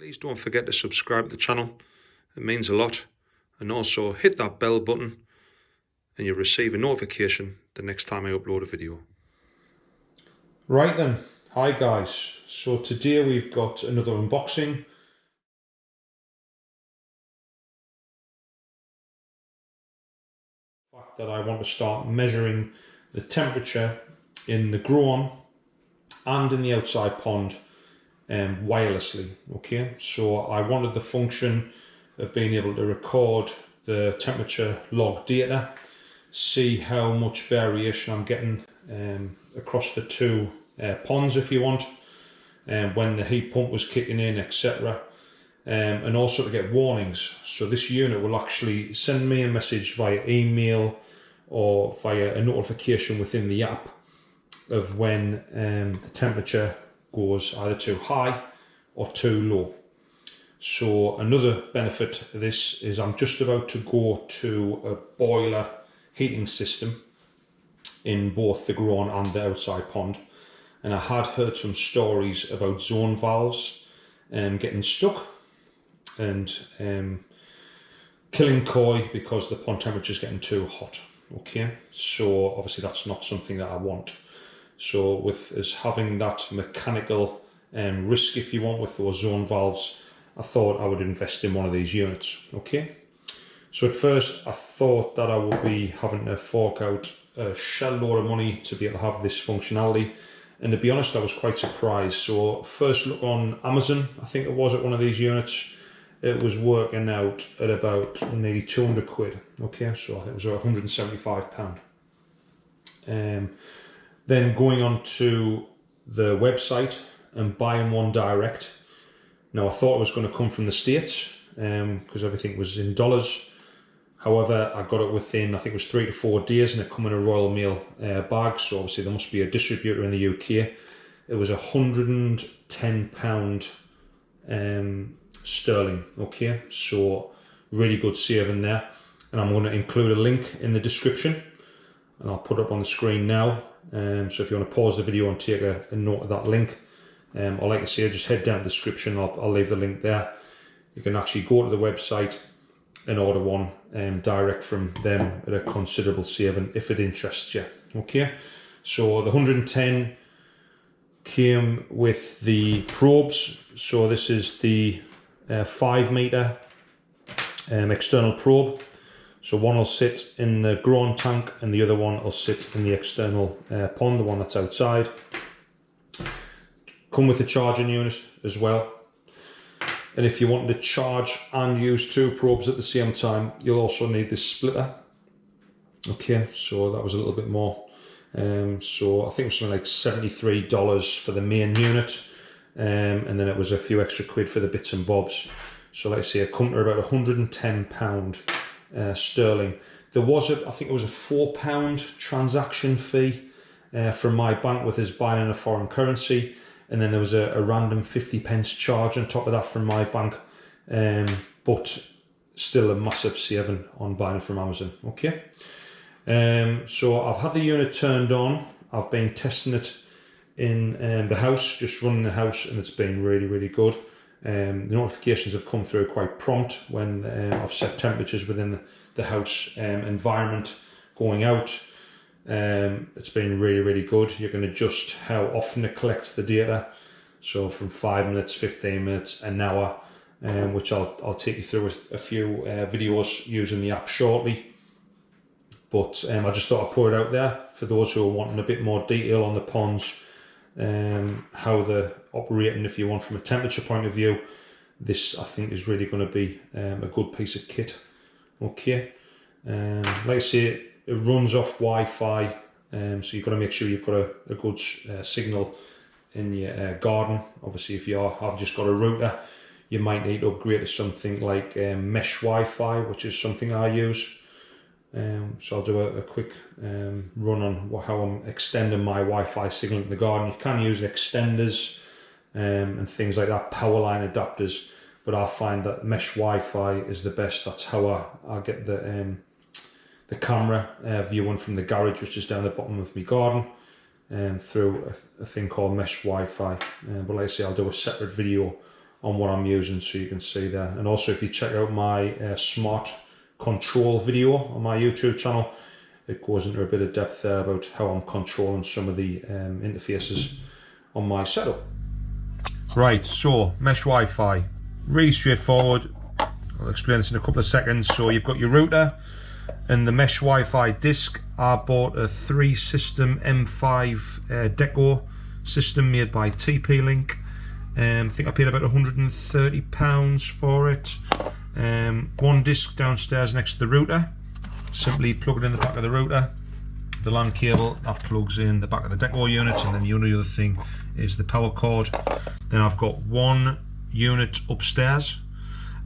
Please don't forget to subscribe to the channel, it means a lot, and also hit that bell button and you'll receive a notification the next time I upload a video. Right then, hi guys, so today we've got another unboxing. The fact that I want to start measuring the temperature in the grow-on and in the outside pond wirelessly. Okay, so I wanted the function of being able to record the temperature log data, see how much variation I'm getting across the two ponds if you want, when the heat pump was kicking in, etc. And also to get warnings. So this unit will actually send me a message via email or via a notification within the app of when the temperature goes either too high or too low. So another benefit of this is I'm just about to go to a boiler heating system in both the grow-on and the outside pond, and I had heard some stories about zone valves getting stuck and killing koi because the pond temperature is getting too hot. Okay, so obviously that's not something that I want. So with us having that mechanical risk, if you want, with those zone valves, I thought I would invest in one of these units. Okay, so at first I thought that I would be having to fork out a shell load of money to be able to have this functionality, and to be honest I was quite surprised. So first look on Amazon, I think it was, at one of these units, it was working out at about nearly 200 quid. Okay, so I think it was £175. Then going on to the website and buying one direct. Now I thought it was going to come from the States because everything was in dollars. However, I got it within, I think it was 3 to 4 days, and it come in a Royal Mail bag. So obviously there must be a distributor in the UK. It was £110 sterling. Okay, so really good saving there. And I'm going to include a link in the description, and I'll put it up on the screen now. So if you want to pause the video and take a note of that link, or like I say, just head down to the description. I'll leave the link there. You can actually go to the website and order one direct from them at a considerable saving if it interests you. Okay, so the 110 came with the probes. So this is the 5 meter external probe. So one will sit in the grow-on tank and the other one will sit in the external pond, the one that's outside. Come with a charging unit as well. And if you want to charge and use 2 probes at the same time, you'll also need this splitter. Okay, so that was a little bit more. So I think it was something like $73 for the main unit. And then it was a few extra quid for the bits and bobs. So like I say, it come to about £110 sterling. There was I think it was a £4 transaction fee from my bank with us buying in a foreign currency, and then there was a random 50p charge on top of that from my bank, but still a massive saving on buying it from Amazon. Okay, so I've had the unit turned on. I've been testing it in the house, just running the house, and it's been really good. The notifications have come through quite prompt when I've set temperatures within the house environment going out. It's been really good. You can adjust how often it collects the data, so from 5 minutes, 15 minutes, an hour, which I'll take you through a few videos using the app shortly. But I just thought I'd put it out there for those who are wanting a bit more detail on the ponds, how they're operating, if you want, from a temperature point of view. This I think is really going to be a good piece of kit. Okay, like I say, it runs off Wi-Fi, so you've got to make sure you've got a good signal in your garden. Obviously if you have just got a router, you might need to upgrade to something like mesh Wi-Fi, which is something I use. So I'll do a quick run on how I'm extending my Wi-Fi signal in the garden. You can use extenders and things like that, power line adapters, but I find that mesh Wi-Fi is the best. That's how I get the camera viewing from the garage, which is down the bottom of my garden, through a thing called mesh Wi-Fi. But like I say, I'll do a separate video on what I'm using, so you can see there. And also, if you check out my smart control video on my YouTube channel, it goes into a bit of depth there about how I'm controlling some of the interfaces on my setup. Right, so mesh Wi-Fi, really straightforward. I'll explain this in a couple of seconds. So you've got your router and the mesh Wi-Fi disc. I bought a 3-system M5 Deco system made by TP-Link. I think I paid about £130 for it. One disc downstairs next to the router. Simply plug it in the back of the router. The LAN cable that plugs in the back of the Deco unit, and then the only other thing is the power cord. Then I've got one unit upstairs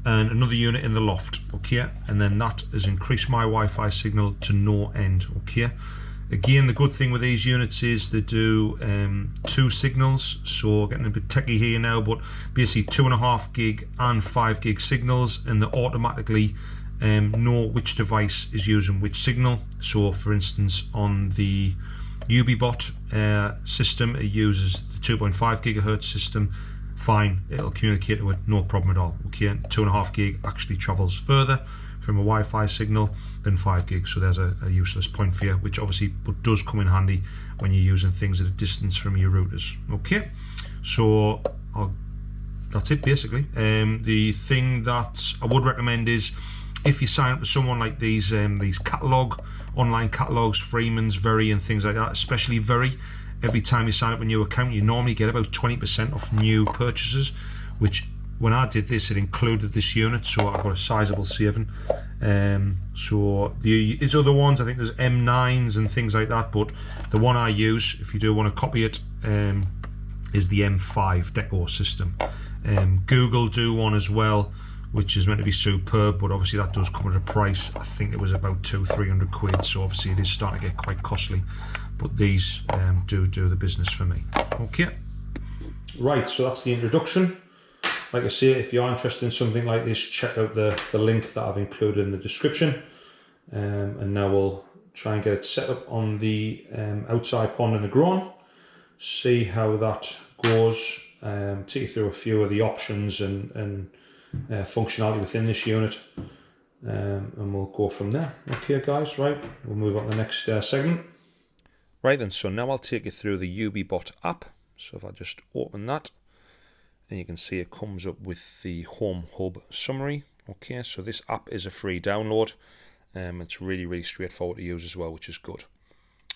and another unit in the loft, okay, and then that has increased my Wi-Fi signal to no end, okay. Again, the good thing with these units is they do 2 signals, so getting a bit techie here now, but basically 2.5 gig and 5 gig signals, and they automatically know which device is using which signal. So for instance, on the Ubibot system, it uses the 2.5 gigahertz system. Fine, it'll communicate to it, no problem at all. Okay, 2.5 gig actually travels further from a Wi-Fi signal than 5 gig, so there's a useless point for you, which obviously but does come in handy when you're using things at a distance from your routers. Okay, so that's it basically. The thing that I would recommend is, if you sign up to someone like these online catalogs, Freeman's, Very, and things like that, especially Very, every time you sign up a new account, you normally get about 20% off new purchases, which when I did this, it included this unit, so I've got a sizable saving. So there's other ones, I think there's M9s and things like that, but the one I use, if you do want to copy it, is the M5 Deco system. Google do one as well, which is meant to be superb, but obviously that does come at a price. I think it was about 200-300 quid, so obviously it is starting to get quite costly, but these do the business for me. Okay, right, so that's the introduction. Like I say, if you are interested in something like this, check out the link that I've included in the description. And now we'll try and get it set up on the outside pond in the grown, see how that goes, take you through a few of the options and functionality within this unit, and we'll go from there. Okay guys, right, we'll move on to the next segment. Right then, so now I'll take you through the Ubibot app. So if I just open that, and you can see it comes up with the Home Hub summary. Okay, so this app is a free download. It's really straightforward to use as well, which is good.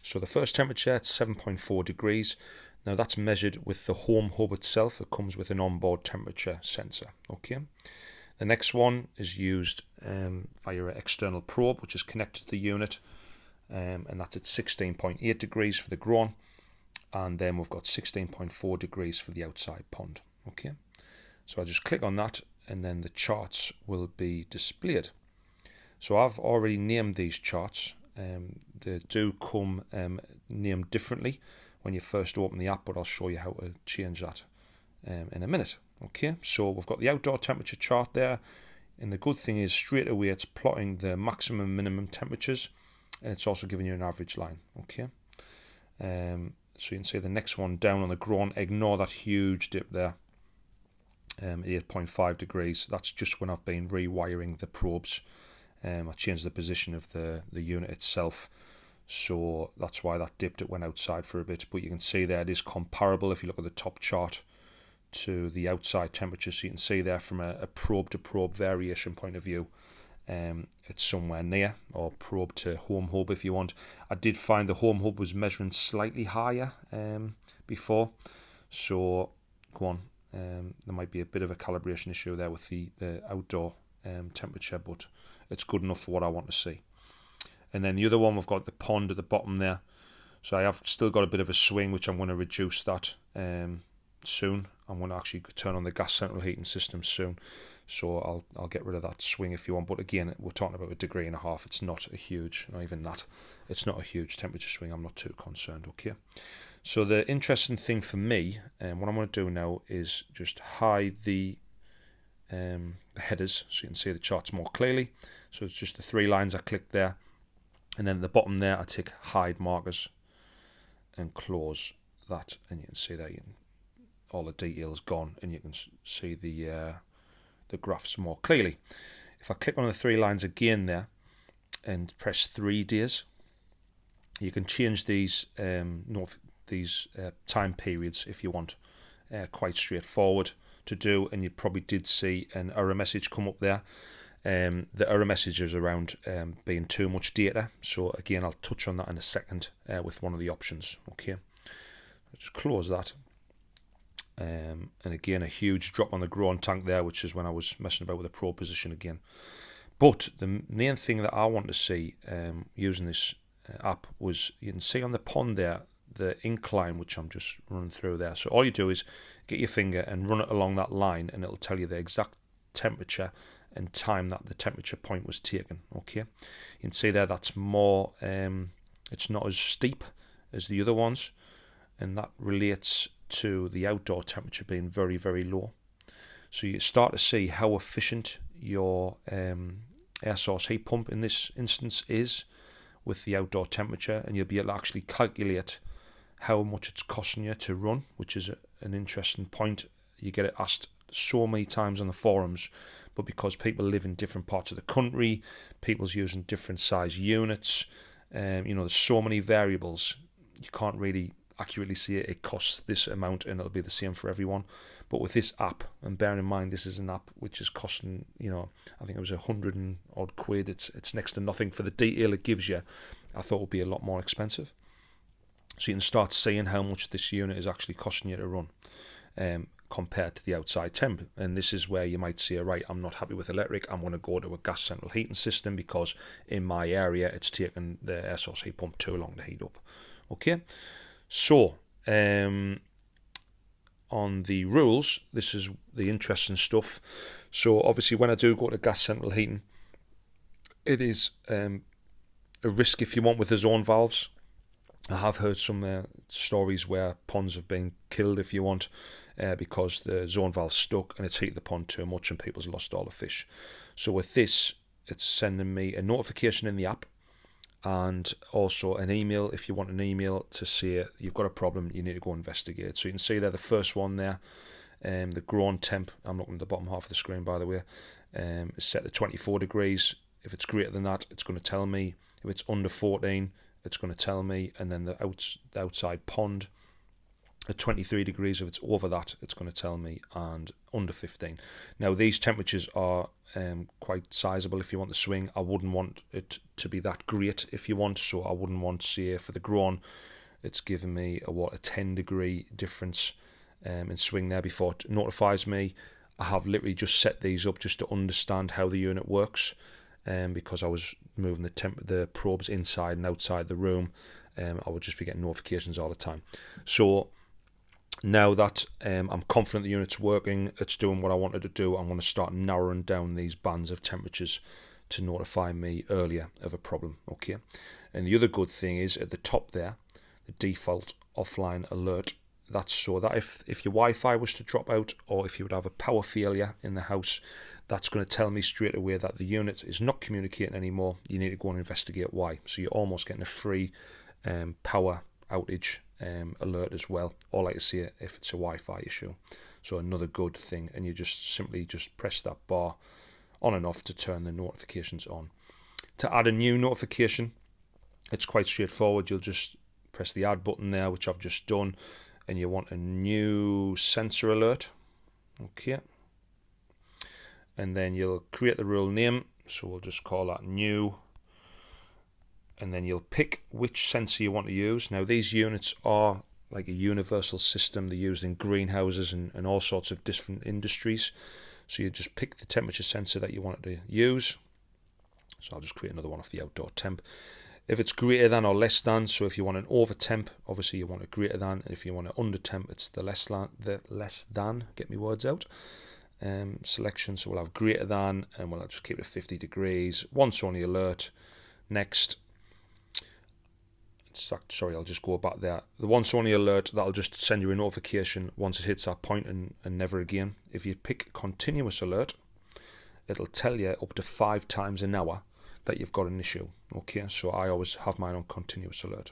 So the first temperature, it's 7.4 degrees. Now that's measured with the Home Hub itself. It comes with an onboard temperature sensor. Okay. The next one is used via an external probe, which is connected to the unit, and that's at 16.8 degrees for the grown, and then we've got 16.4 degrees for the outside pond. Okay, so I just click on that, and then the charts will be displayed. So I've already named these charts. They do come named differently when you first open the app, but I'll show you how to change that in a minute. Okay, so we've got the outdoor temperature chart there, and the good thing is straight away it's plotting the maximum and minimum temperatures, and it's also giving you an average line. Okay, so you can see the next one down on the grown, ignore that huge dip there, 8.5 degrees. That's just when I've been rewiring the probes. I changed the position of the unit itself, so that's why that dipped. It went outside for a bit, but you can see there it is comparable if you look at the top chart to the outside temperature. So you can see there from a probe to probe variation point of view, it's somewhere near, or probe to Home Hub if you want. I did find the Home Hub was measuring slightly higher before, so go on. There might be a bit of a calibration issue there with the outdoor temperature, but it's good enough for what I want to see. And then the other one, we've got the pond at the bottom there. So I have still got a bit of a swing, which I'm going to reduce that soon. I'm going to actually turn on the gas central heating system soon, so I'll get rid of that swing if you want. But again, we're talking about 1.5 degrees. It's not a huge, not even that. It's not a huge temperature swing. I'm not too concerned. Okay. So the interesting thing for me, what I'm going to do now is just hide the headers so you can see the charts more clearly. So it's just the 3 lines I clicked there, and then at the bottom there I tick hide markers and close that, and you can see that all the details gone, and you can see the graphs more clearly. If I click on the 3 lines again there and press 3 days, you can change these time periods if you want. Quite straightforward to do, and you probably did see an error message come up there. The error message is around being too much data, so again I'll touch on that in a second with one of the options. Okay, I'll just close that, and again a huge drop on the grown tank there, which is when I was messing about with the probe position again. But the main thing that I want to see using this app was, you can see on the pond there the incline, which I'm just running through there. So all you do is get your finger and run it along that line, and it'll tell you the exact temperature and time that the temperature point was taken. Okay, you can see there that's more it's not as steep as the other ones, and that relates to the outdoor temperature being very, very low. So you start to see how efficient your air source heat pump in this instance is with the outdoor temperature, and you'll be able to actually calculate how much it's costing you to run, which is an interesting point. You get it asked so many times on the forums, but because people live in different parts of the country, people's using different size units, there's so many variables, you can't really accurately see it. It costs this amount and it'll be the same for everyone. But with this app, and bearing in mind this is an app which is costing, I think it was 100 and odd quid, it's next to nothing for the detail it gives you. I thought it would be a lot more expensive. So you can start seeing how much this unit is actually costing you to run compared to the outside temp. And this is where you might say, right, I'm not happy with electric, I'm going to go to a gas central heating system because in my area it's taken the air source heat pump too long to heat up. Okay, so on the rules, this is the interesting stuff. So obviously when I do go to gas central heating, it is a risk if you want with the zone valves. I have heard some stories where ponds have been killed, if you want, because the zone valve's stuck and it's heated the pond too much and people's lost all the fish. So with this, it's sending me a notification in the app and also an email if you want an email to say you've got a problem, you need to go investigate. So you can see there the first one there, the grown temp, I'm looking at the bottom half of the screen by the way, is set to 24 degrees. If it's greater than that, it's going to tell me. If it's under 14, it's going to tell me. And then the outside pond at 23 degrees, if it's over that, it's going to tell me, and under 15. Now these temperatures are quite sizable if you want to swing. I wouldn't want it to be that great if you want, so I wouldn't want, say for the grown, it's given me a 10 degree difference in swing there before it notifies me. I have literally just set these up just to understand how the unit works, because I was moving the probes inside and outside the room. I would just be getting notifications all the time. So now that I'm confident the unit's working, it's doing what I wanted to do, I'm going to start narrowing down these bands of temperatures to notify me earlier of a problem. Okay, and the other good thing is at the top there, the default offline alert. That's so that if your Wi-Fi was to drop out, or if you would have a power failure in the house, that's going to tell me straight away that the unit is not communicating anymore. You need to go and investigate why. So you're almost getting a free power outage alert as well, or like I say, if it's a Wi-Fi issue. So another good thing, and you just simply press that bar on and off to turn the notifications on. To add a new notification, it's quite straightforward. You'll just press the add button there, which I've just done, and you want a new sensor alert. Okay, and then you'll create the rule name, so we'll just call that new, and then you'll pick which sensor you want to use. Now these units are like a universal system. They're used in greenhouses and all sorts of different industries. So you just pick the temperature sensor that you want to use. So I'll just create another one off the outdoor temp. If it's greater than or less than, so if you want an over temp, obviously you want a greater than, and if you want an under temp, it's the less than, get me words out, selection. So we'll have greater than, and we'll just keep it 50 degrees, once only alert. Next, sorry, I'll just go back there. The once only alert, that'll just send you a notification once it hits that point and never again. If you pick continuous alert, it'll tell you up to 5 times an hour that you've got an issue. Okay, so I always have mine on continuous alert.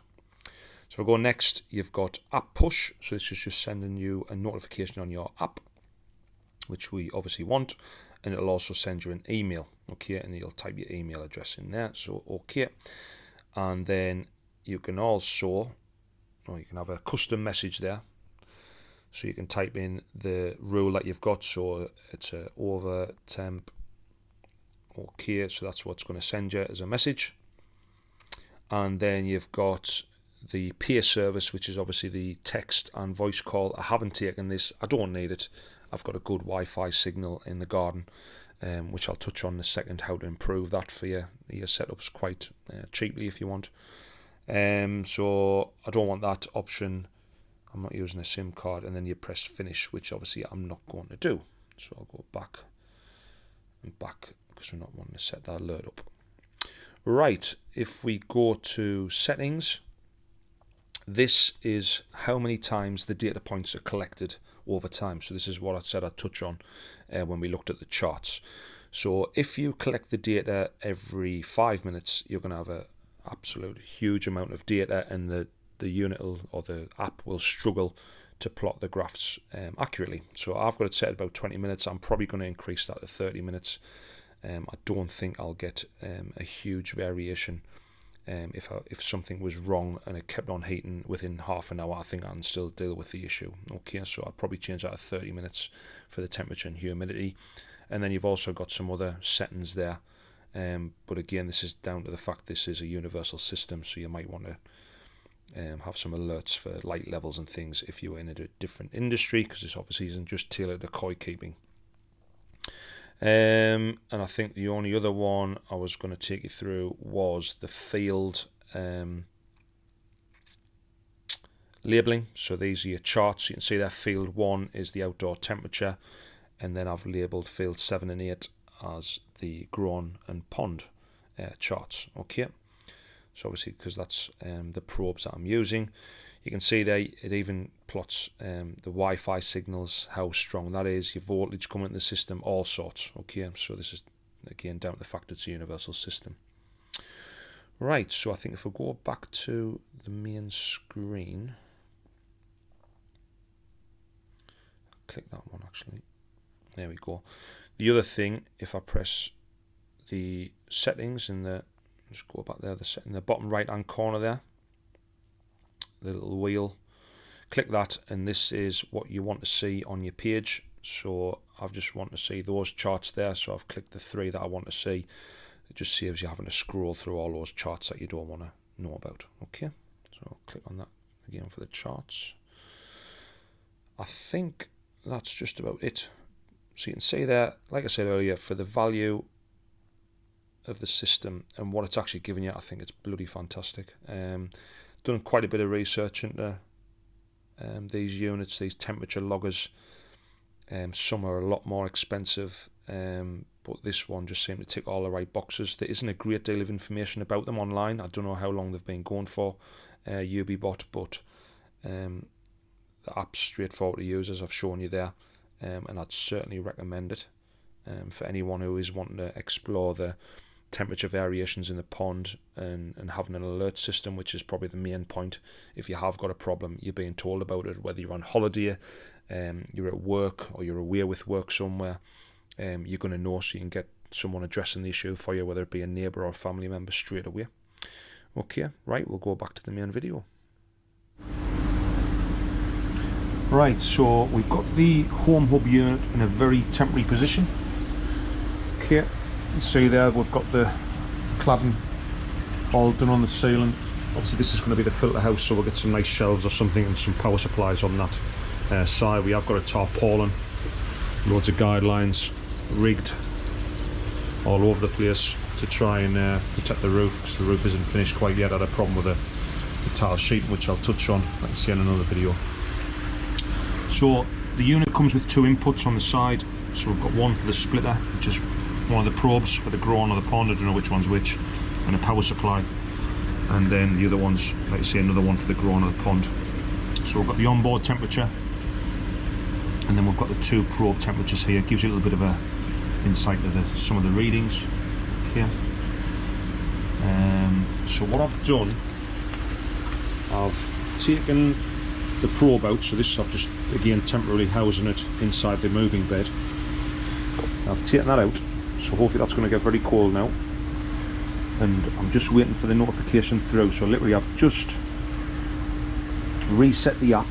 So if I go next, you've got app push. So this is just sending you a notification on your app, which we obviously want, and it'll also send you an email, okay, and you'll type your email address in there, so okay. And then you can also, or you can have a custom message there, so you can type in the rule that you've got, so it's a over temp, okay, so that's what's going to send you as a message. And then you've got the peer service, which is obviously the text and voice call. I haven't taken this, I don't need it. I've got a good Wi-Fi signal in the garden, which I'll touch on in a second, how to improve that for you. Your setup's quite cheaply if you want. So I don't want that option. I'm not using a SIM card, and then you press finish, which obviously I'm not going to do. So I'll go back and back because we're not wanting to set that alert up. Right, if we go to settings, this is how many times the data points are collected over time. So this is what I said I'd touch on when we looked at the charts. So if you collect the data every 5 minutes, you're going to have an absolute huge amount of data, and the unit or the app will struggle to plot the graphs accurately. So I've got it set at about 20 minutes. I'm probably going to increase that to 30 minutes. I don't think I'll get a huge variation. If something was wrong and it kept on heating within half an hour, I think I can still deal with the issue. Okay, so I'll probably change that to 30 minutes for the temperature and humidity. And then you've also got some other settings there. But again, this is down to the fact this is a universal system, so you might want to have some alerts for light levels and things if you were in a different industry, because this obviously isn't just tailored to koi keeping. And I think the only other one I was going to take you through was the field labeling. So these are your charts. You can see that field 1 is the outdoor temperature, and then I've labeled field 7 and 8 as the grown and pond charts. Okay, so obviously because that's the probes that I'm using. You can see there it even plots the Wi-Fi signals, how strong that is, your voltage coming into the system, all sorts. Okay, so this is again down to the fact it's a universal system. Right, so I think if we go back to the main screen, click that one actually. There we go. The other thing, if I press the settings in the, just go back there, in the bottom right hand corner there, the little wheel, click that, and this is what you want to see on your page. So I just want to see those charts there, so I've clicked the 3 that I want to see. It just saves you having to scroll through all those charts that you don't want to know about. Okay, so I'll click on that again for the charts. I think that's just about it. So you can see there, like I said earlier, for the value of the system and what it's actually giving you, I think it's bloody fantastic. Done quite a bit of research into these units, these temperature loggers. Some are a lot more expensive, but this one just seemed to tick all the right boxes. There isn't a great deal of information about them online. I don't know how long they've been going for, Ubibot, but the app's straightforward to use, as I've shown you there, and I'd certainly recommend it for anyone who is wanting to explore the temperature variations in the pond and having an alert system, which is probably the main point. If you have got a problem, you're being told about it, whether you're on holiday, you're at work, or you're away with work somewhere, you're going to know, so you can get someone addressing the issue for you, whether it be a neighbour or a family member, straight away. Okay, right, we'll go back to the main video. Right, so we've got the home hub unit in a very temporary position. Okay, you see there we've got the cladding all done on the ceiling. Obviously this is going to be the filter house, so we'll get some nice shelves or something and some power supplies on that side. We have got a tarpaulin, loads of guidelines rigged all over the place to try and protect the roof, because the roof isn't finished quite yet. I had a problem with the tile sheet, which I'll touch on, like you see in another video. So the unit comes with 2 inputs on the side. So we've got one for the splitter, which is one of the probes for the grown or the pond, I don't know which one's which, and a power supply. And then the other one's, like you see, another one for the grown or the pond. So we've got the onboard temperature, and then we've got the 2 probe temperatures here. It gives you a little bit of a insight to some of the readings. Okay. So what I've done, I've taken the probe out, so this I've just again temporarily housing it inside the moving bed. I've taken that out, so hopefully that's going to get very cold now, and I'm just waiting for the notification through. So literally I've just reset the app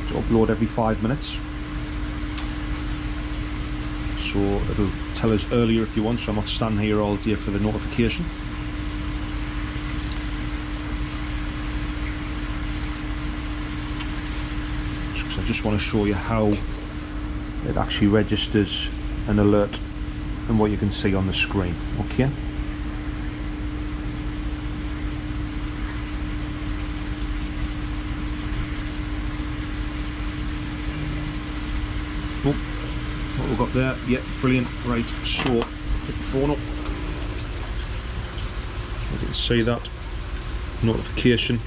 to upload every 5 minutes, so it'll tell us earlier if you want, so I'm not standing here all day for the notification. I just want to show you how it actually registers an alert and what you can see on the screen. Okay. Oh, what we've got there, yeah, brilliant. Right, so pick the phone up. You can see that notification.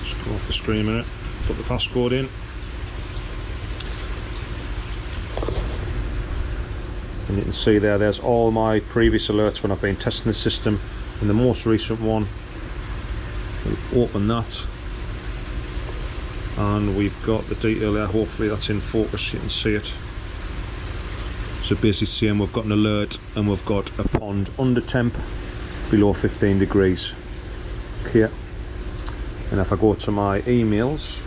Just go off the screen a minute, put the passcode in. And you can see there's all my previous alerts when I've been testing the system, and the most recent one. We'll open that, and we've got the detail there. Hopefully that's in focus, you can see it. So basically saying we've got an alert and we've got a pond under temp, below 15 degrees. Okay. And if I go to my emails,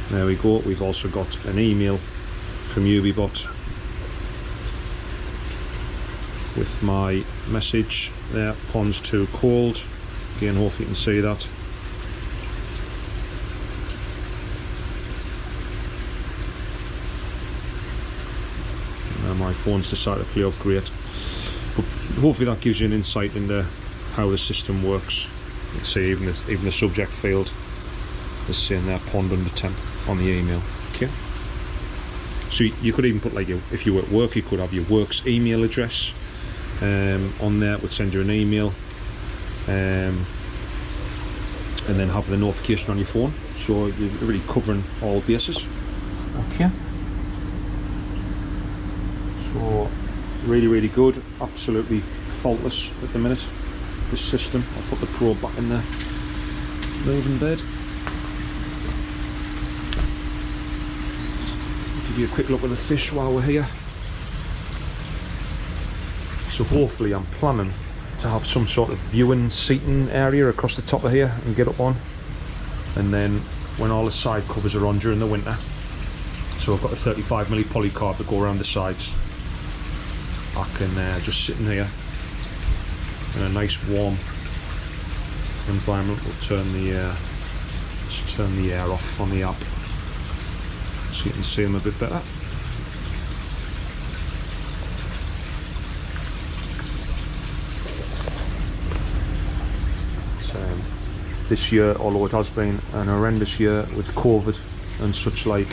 there we go, we've also got an email from Ubibot with my message there, ponds too cold. Again, hopefully you can see that. And my phone's decided to play up great, but hopefully that gives you an insight into how the system works. You can see even the subject field is saying there, pond under temp on the email. Okay. So you could even put, like, if you were at work, you could have your work's email address on there. It would send you an email, and then have the notification on your phone. So you're really covering all bases. Okay. So really good, absolutely faultless at the minute, this system. I'll put the probe back in the moving bed. Give you a quick look at the fish while we're here. So hopefully I'm planning to have some sort of viewing seating area across the top of here and get up on, and then when all the side covers are on during the winter, so I've got a 35mm polycarb to go around the sides, I can just sit in here in a nice warm environment. We'll turn the just turn the air off on the app so you can see them a bit better. This year, although it has been an horrendous year with COVID and such like,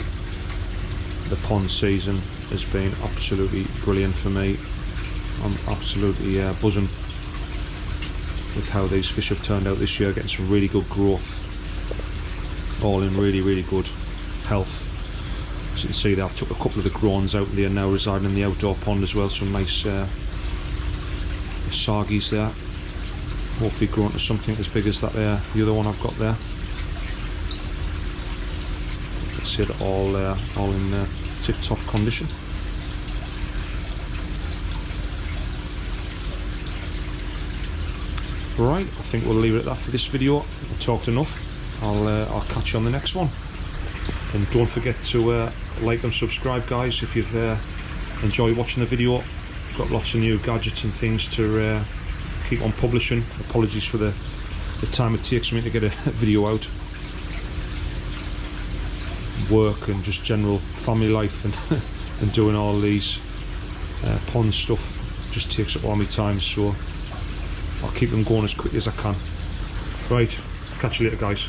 the pond season has been absolutely brilliant for me. I'm absolutely buzzing with how these fish have turned out this year, getting some really good growth, all in really good health. As you can see there, I've took a couple of the groans out, they are now residing in the outdoor pond as well, some nice sargies there, hopefully growing to something as big as that there, the other one I've got there. Let's see it all in tip-top condition. Right, I think we'll leave it at that for this video. I've talked enough. I'll catch you on the next one. And don't forget to like and subscribe, guys, if you've enjoyed watching the video. Got lots of new gadgets and things to keep on publishing. Apologies for the time it takes me to get a video out. Work and just general family life and doing all these pond stuff just takes up all my time, so I'll keep them going as quick as I can. Right, catch you later, guys.